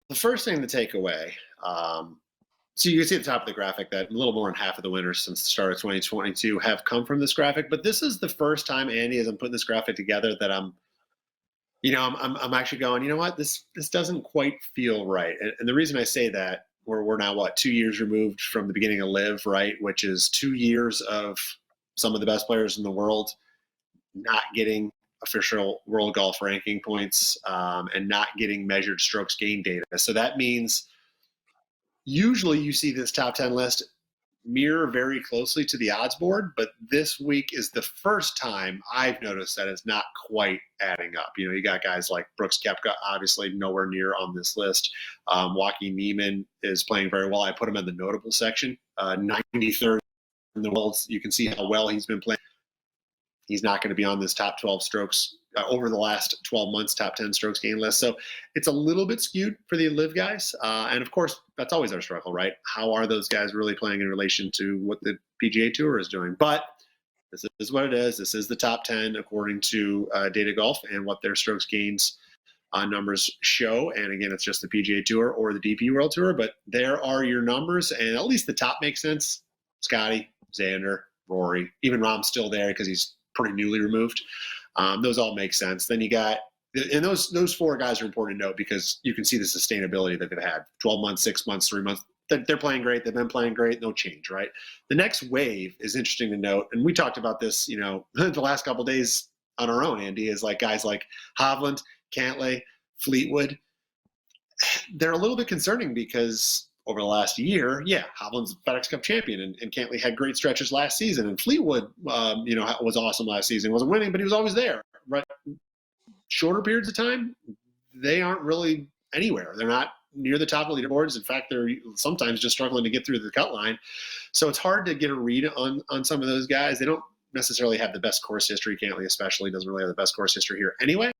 the first thing to take away, so you can see at the top of the graphic that a little more than half of the winners since the start of 2022 have come from this graphic. But this is the first time, Andy, as I'm putting this graphic together, that I'm actually going, you know what, this doesn't quite feel right. And the reason I say that, we're now what, 2 years removed from the beginning of Live, right, which is 2 years of some of the best players in the world not getting official world golf ranking points, and not getting measured strokes gain data. So that means usually you see this top 10 list mirror very closely to the odds board, but this week is the first time I've noticed that it's not quite adding up. You got guys like Brooks Koepka, obviously nowhere near on this list. Joaquin Niemann is playing very well. I put him in the notable section, 93rd in the world. You can see how well he's been playing. He's not going to be on this top 12 strokes over the last 12 months, top 10 strokes gain list. So it's a little bit skewed for the Live guys. And of course, that's always our struggle, right? How are those guys really playing in relation to what the PGA Tour is doing? But this is what it is. This is the top 10 according to Data Golf and what their strokes gains numbers show. And again, it's just the PGA Tour or the DP World Tour, but there are your numbers. And at least the top makes sense. Scotty, Xander, Rory, even Rahm's still there because he's pretty newly removed. Those all make sense. Then you got, and those four guys are important to note because you can see the sustainability that they've had 12 months, 6 months, 3 months. They're playing great. They've been playing great. No change, right? The next wave is interesting to note. And we talked about this, the last couple of days on our own, Andy, is like guys like Hovland, Cantlay, Fleetwood. They're a little bit concerning because over the last year, Hovland's FedEx Cup champion, and Cantlay had great stretches last season, and Fleetwood, was awesome last season. Wasn't winning, but he was always there. Right? Shorter periods of time, they aren't really anywhere. They're not near the top of the leaderboards. In fact, they're sometimes just struggling to get through the cut line. So it's hard to get a read on some of those guys. They don't necessarily have the best course history. Cantlay especially doesn't really have the best course history here anyway.